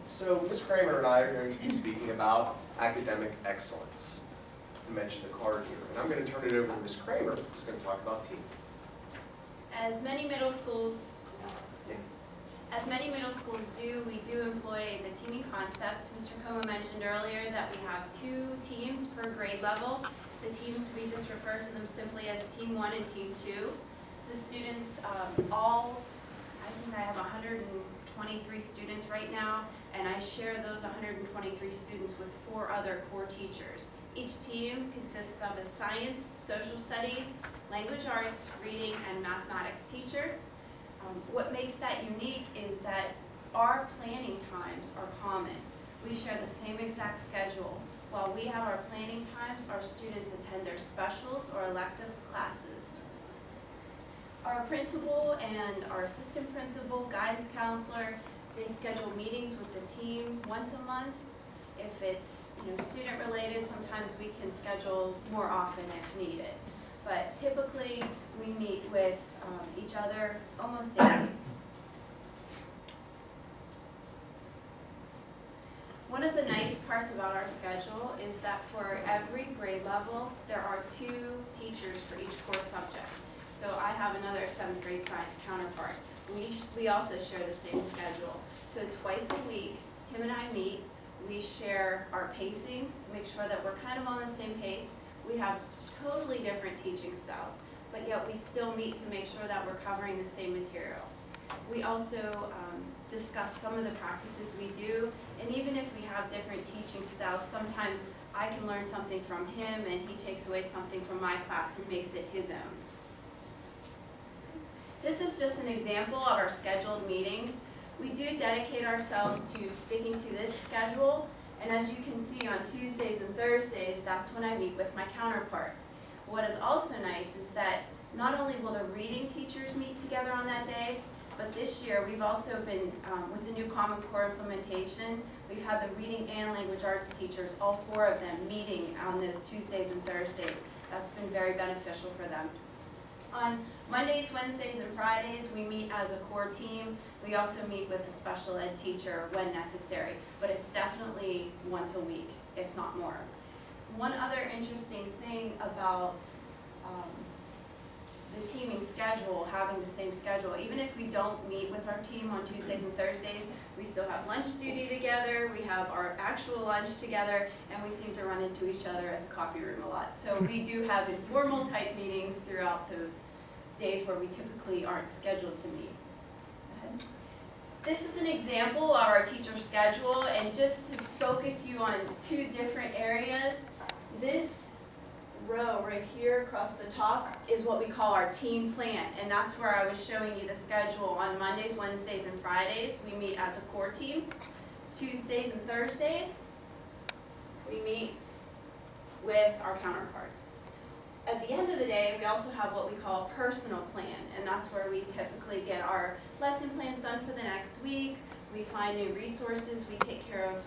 So Ms. Kramer and I are going to be speaking about academic excellence. I mentioned the card here, and I'm going to turn it over to Ms. Kramer, who's going to talk about team. As many middle schools do, we do employ the teaming concept. Mr. Como mentioned earlier that we have 2 teams per grade level. The teams, we just refer to them simply as Team 1 and Team 2. The students I think I have 123 students right now, and I share those 123 students with 4 other core teachers. Each team consists of a science, social studies, language arts, reading, and mathematics teacher. What makes that unique is that our planning times are common. We share the same exact schedule. While we have our planning times, our students attend their specials or electives classes. Our principal and our assistant principal, guidance counselor, they schedule meetings with the team once a month. If it's student related, sometimes we can schedule more often if needed. But typically, we meet with each other almost daily. One of the nice parts about our schedule is that for every grade level, there are 2 teachers for each core subject. So I have another 7th grade science counterpart. We also share the same schedule. So twice a week, him and I meet. We share our pacing to make sure that we're kind of on the same pace. We have totally different teaching styles, but yet we still meet to make sure that we're covering the same material. We also discuss some of the practices we do, and even if we have different teaching styles, sometimes I can learn something from him and he takes away something from my class and makes it his own. This is just an example of our scheduled meetings. We do dedicate ourselves to sticking to this schedule, and as you can see on Tuesdays and Thursdays, that's when I meet with my counterpart. What is also nice is that not only will the reading teachers meet together on that day, but this year we've also been, with the new Common Core implementation, we've had the reading and language arts teachers, all 4 of them, meeting on those Tuesdays and Thursdays. That's been very beneficial for them. On Mondays, Wednesdays, and Fridays, we meet as a core team. We also meet with a special ed teacher when necessary, but it's definitely once a week, if not more. One other interesting thing about the teaming schedule, having the same schedule, even if we don't meet with our team on Tuesdays and Thursdays, we still have lunch duty together, we have our actual lunch together, and we seem to run into each other at the copy room a lot. So we do have informal type meetings throughout those days where we typically aren't scheduled to meet. Go ahead. This is an example of our teacher schedule, and just to focus you on 2 different areas, this row right here across the top is what we call our team plan, and that's where I was showing you the schedule. On Mondays, Wednesdays, and Fridays, we meet as a core team. Tuesdays and Thursdays, we meet with our counterparts. At the end of the day, we also have what we call a personal plan, and that's where we typically get our lesson plans done for the next week. We find new resources. We take care of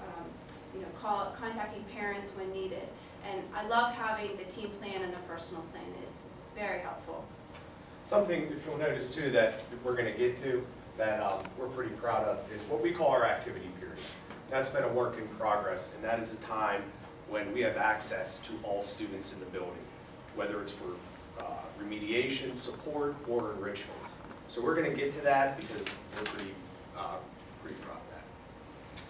contacting parents when needed. And I love having the team plan and the personal plan. It's very helpful. Something, if you'll notice too, that we're going to get to, that we're pretty proud of, is what we call our activity period. That's been a work in progress, and that is a time when we have access to all students in the building, whether it's for remediation, support, or enrichment. So we're going to get to that because we're pretty proud of that.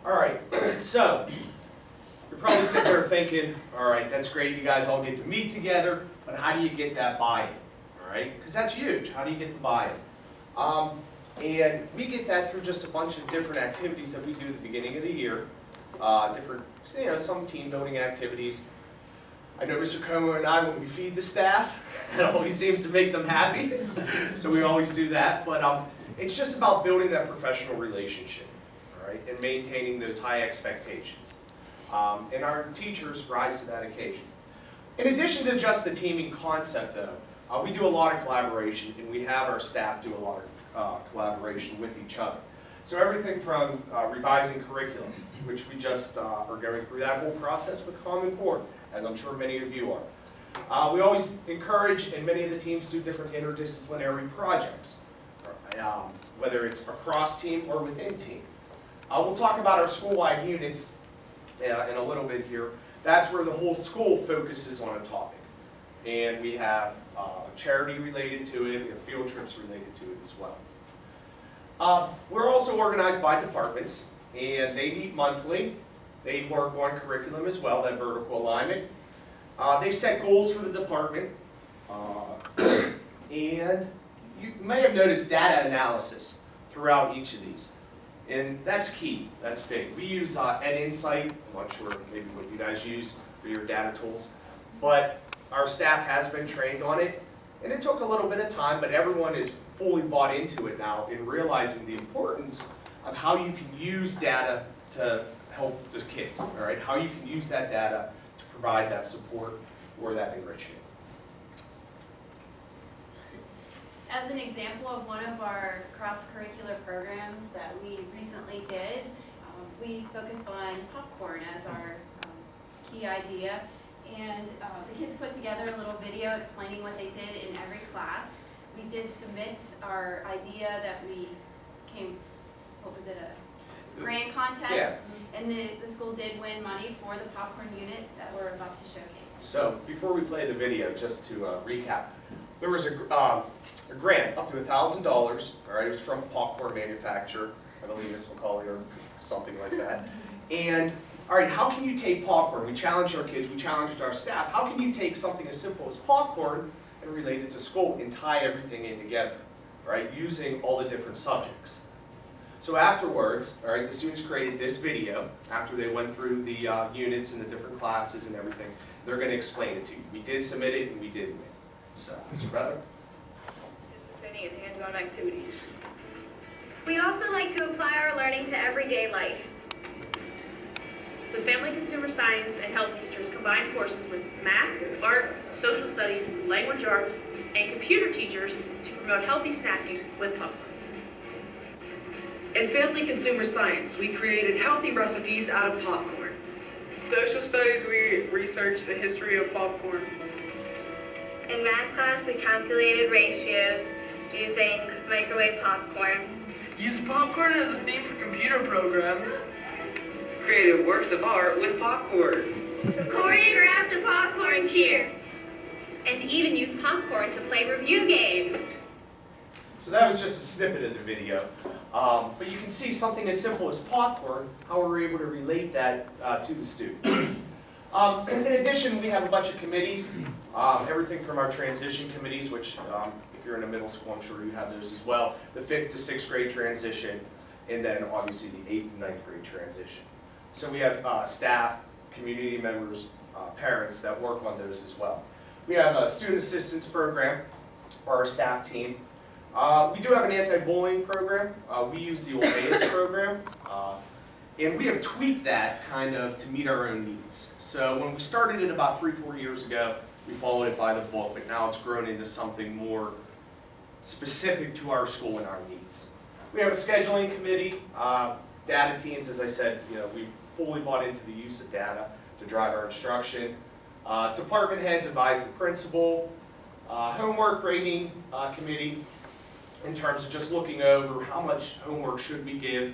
All right, so you're probably sitting there thinking, all right, that's great, you guys all get to meet together, but how do you get that buy-in? All right, because that's huge. How do you get the buy-in? And we get that through just a bunch of different activities that we do at the beginning of the year. Some team building activities. I know Mr. Como and I, when we feed the staff, it always seems to make them happy. So we always do that. But it's just about building that professional relationship, all right, and maintaining those high expectations. And our teachers rise to that occasion. In addition to just the teaming concept, though, we do a lot of collaboration, and we have our staff do a lot of collaboration with each other. So everything from revising curriculum, which we just are going through that whole process with Common Core, as I'm sure many of you are. We always encourage, and many of the teams do different interdisciplinary projects, whether it's across team or within team. We'll talk about our school-wide units in a little bit here. That's where the whole school focuses on a topic. And we have charity related to it, we have field trips related to it as well. We're also organized by departments, and they meet monthly. They work on curriculum as well, that vertical alignment. They set goals for the department. And you may have noticed data analysis throughout each of these. And that's key, that's big. We use EdInsight, I'm not sure maybe what you guys use for your data tools, but our staff has been trained on it, and it took a little bit of time, but everyone is fully bought into it now in realizing the importance of how you can use data to help the kids, all right? How you can use that data to provide that support or that enrichment. As an example of one of our cross-curricular programs that we recently did, we focused on popcorn as our key idea. And the kids put together a little video explaining what they did in every class. We did submit our idea that we came, what was it, a grant contest? Yeah. And the school did win money for the popcorn unit that we're about to showcase. So before we play the video, just to recap, there was a grant up to $1,000. All right, it was from a popcorn manufacturer, I believe Miss McCauley or something like that. And all right, how can you take popcorn? We challenged our kids, we challenged our staff. How can you take something as simple as popcorn and relate it to school and tie everything in together, right? Using all the different subjects. So afterwards, all right, the students created this video after they went through the units and the different classes and everything. They're going to explain it to you. We did submit it and we did win. So, Mr. Brother? Participating in hands-on activities. We also like to apply our learning to everyday life. The family consumer science and health teachers combine forces with math, art, social studies, language arts, and computer teachers to promote healthy snacking with popcorn. In family consumer science, we created healthy recipes out of popcorn. Social studies, we researched the history of popcorn. In math class, we calculated ratios using microwave popcorn. Used popcorn as a theme for computer programs. Created works of art with popcorn. Choreographed a popcorn cheer. And even used popcorn to play review games. So that was just a snippet of the video. But you can see something as simple as popcorn, how we're able to relate that to the student. In addition, we have a bunch of committees, everything from our transition committees, which if you're in a middle school, I'm sure you have those as well, the 5th to 6th grade transition, and then obviously the 8th and 9th grade transition. So we have staff, community members, parents that work on those as well. We have a student assistance program, or our SAP team. We do have an anti-bullying program. We use the OBEIS program. And we have tweaked that kind of to meet our own needs. So when we started it about 3-4 years ago, we followed it by the book, but now it's grown into something more specific to our school and our needs. We have a scheduling committee, data teams, as I said, we've fully bought into the use of data to drive our instruction. Department heads advise the principal. Homework grading committee, in terms of just looking over how much homework should we give.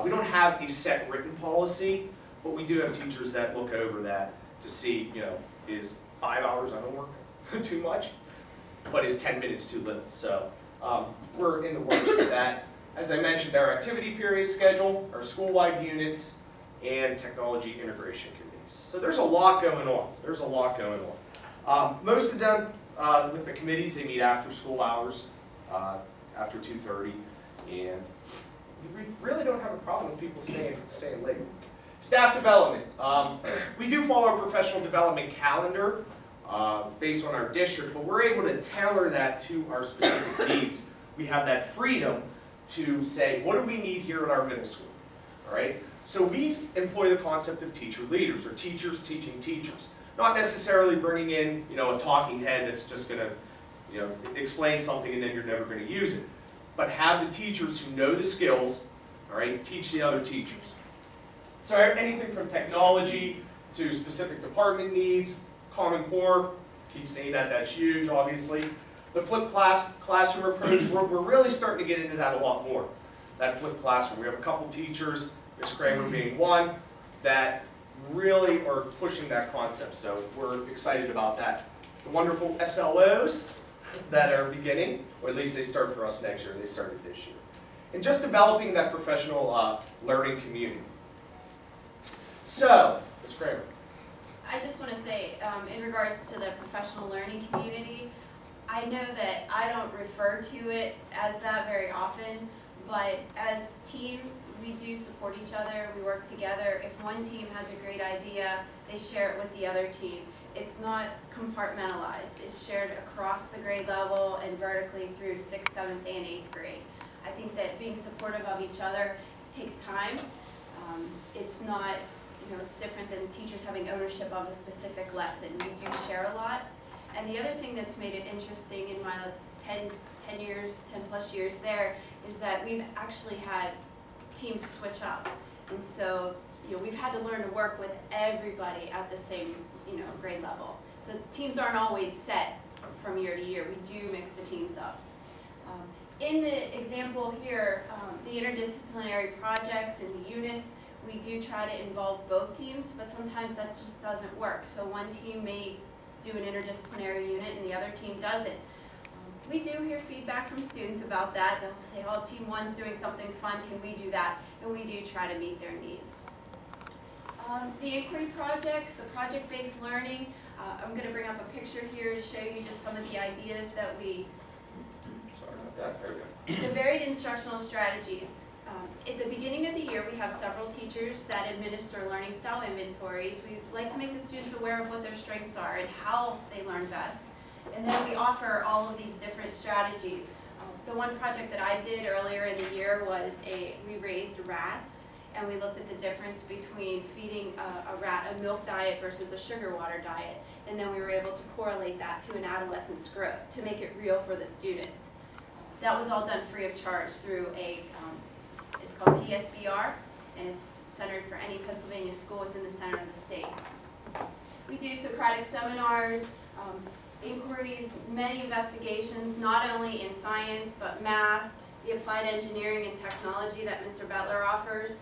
We don't have a set written policy, but we do have teachers that look over that to see, is 5 hours of homework too much? But is 10 minutes too little? So we're in the works with that. As I mentioned, our activity period schedule, our school-wide units, and technology integration committees. So there's a lot going on. There's a lot going on. Most of them, with the committees, they meet after school hours, after 2:30, and we really don't have a problem with people staying late. Staff development. We do follow a professional development calendar based on our district, but we're able to tailor that to our specific needs. We have that freedom to say, what do we need here at our middle school? All right? So we employ the concept of teacher leaders, or teachers teaching teachers. Not necessarily bringing in, a talking head that's just going to, explain something and then you're never going to use it. But have the teachers who know the skills, all right, teach the other teachers. So anything from technology to specific department needs, Common Core, keep saying that, that's huge, obviously. The flipped classroom approach, we're really starting to get into that a lot more. that flipped classroom. We have a couple teachers, Ms. Kramer being one, that really are pushing that concept, so we're excited about that. The wonderful SLOs that are beginning, or at least they start for us next year, they started this year. And just developing that professional learning community. So, Ms. Kramer. I just want to say, in regards to the professional learning community, I know that I don't refer to it as that very often, but as teams, we do support each other, we work together. If one team has a great idea, they share it with the other team. It's not compartmentalized, it's shared across the grade level and vertically through 6th, 7th, and 8th grade. I think that being supportive of each other takes time. It's not, it's different than teachers having ownership of a specific lesson. We do share a lot. And the other thing that's made it interesting in my 10 plus years there is that we've actually had teams switch up. And so, we've had to learn to work with everybody at the same, grade level. So teams aren't always set from year to year. We do mix the teams up. In the example here, the interdisciplinary projects and the units, we do try to involve both teams, but sometimes that just doesn't work. So one team may do an interdisciplinary unit and the other team doesn't. We do hear feedback from students about that. They'll say, oh, team one's doing something fun, can we do that? And we do try to meet their needs. The inquiry projects, the project-based learning, I'm going to bring up a picture here to show you just some of the ideas that we, Sorry about that, there we go. the varied instructional strategies. At the beginning of the year, we have several teachers that administer learning style inventories. We like to make the students aware of what their strengths are and how they learn best. And then we offer all of these different strategies. The one project that I did earlier in the year was we raised rats, and we looked at the difference between feeding a rat a milk diet versus a sugar water diet. And then we were able to correlate that to an adolescent's growth to make it real for the students. That was all done free of charge through it's called PSBR, and it's centered for any Pennsylvania school. It's in the center of the state. We do Socratic seminars, inquiries, many investigations, not only in science, but math, the applied engineering and technology that Mr. Butler offers.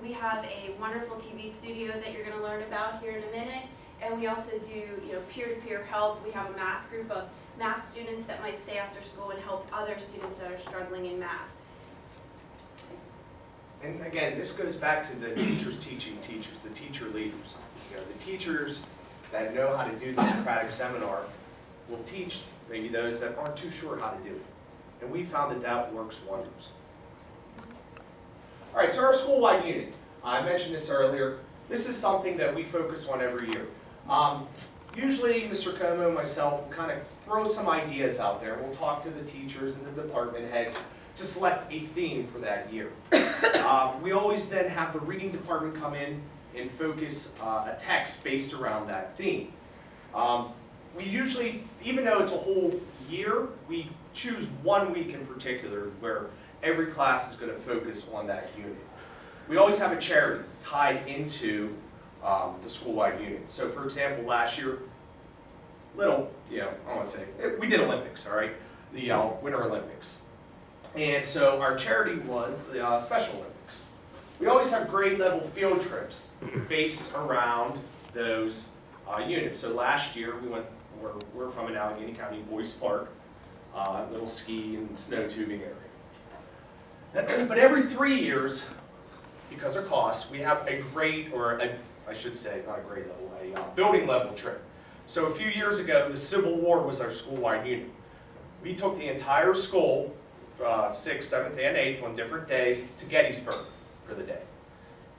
We have a wonderful TV studio that you're going to learn about here in a minute, and we also do peer-to-peer help. We have a math group of math students that might stay after school and help other students that are struggling in math. And again, this goes back to the teachers teaching teachers, the teacher leaders. The teachers that know how to do the Socratic seminar will teach maybe those that aren't too sure how to do it. And we found that that works wonders. All right, so our school-wide unit. I mentioned this earlier. This is something that we focus on every year. Usually, Mr. Como and myself will kind of throw some ideas out there. We'll talk to the teachers and the department heads to select a theme for that year. We always then have the reading department come in and focus a text based around that theme. We usually, even though it's a whole year, we choose 1 week in particular where every class is going to focus on that unit. We always have a charity tied into the school-wide unit. So for example, last year, I don't want to say, we did Olympics, all right? The Winter Olympics. And so our charity was the Special Olympics. We always have grade level field trips based around those units. So last year we're from an Allegheny County Boys Park, little ski and snow tubing area. But every 3 years, because of costs, we have a grade, or I should say not a grade level, a building level trip. So a few years ago, the Civil War was our school-wide unit. We took the entire school, 6th, 7th, and 8th on different days to Gettysburg for the day.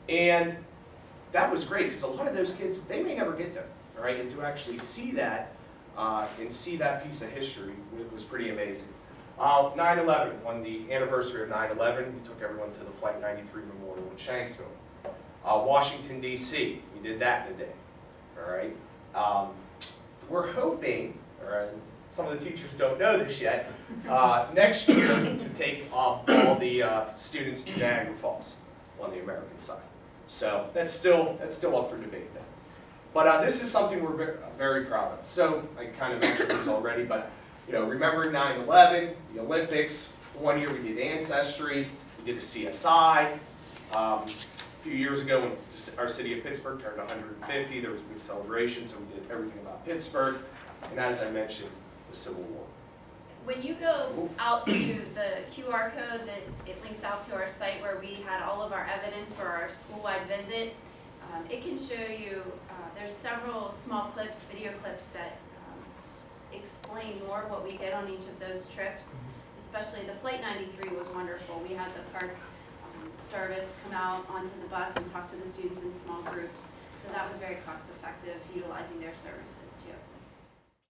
And that was great because a lot of those kids, they may never get there, all right? And to actually see that and see that piece of history was pretty amazing. 9/11, on the anniversary of 9/11, we took everyone to the Flight 93 Memorial in Shanksville. Washington, D.C., we did that in a day, all right? We're hoping, all right, some of the teachers don't know this yet, next year to take all the students to Niagara Falls on the American side. So that's still up for debate then. But this is something we're very proud of. So I kind of mentioned this already, but remembering 9/11, the Olympics, 1 year we did Ancestry, We did a CSI. A few years ago, when our city of Pittsburgh turned 150, there was a big celebration, so we did everything about Pittsburgh. And as I mentioned, the Civil War. When you go out to the QR code that it links out to our site where we had all of our evidence for our school-wide visit, it can show you, there's several small clips, video clips that explain more what we did on each of those trips. Especially the Flight 93 was wonderful. We had the park service come out onto the bus and talk to the students in small groups. So that was very cost effective, utilizing their services too.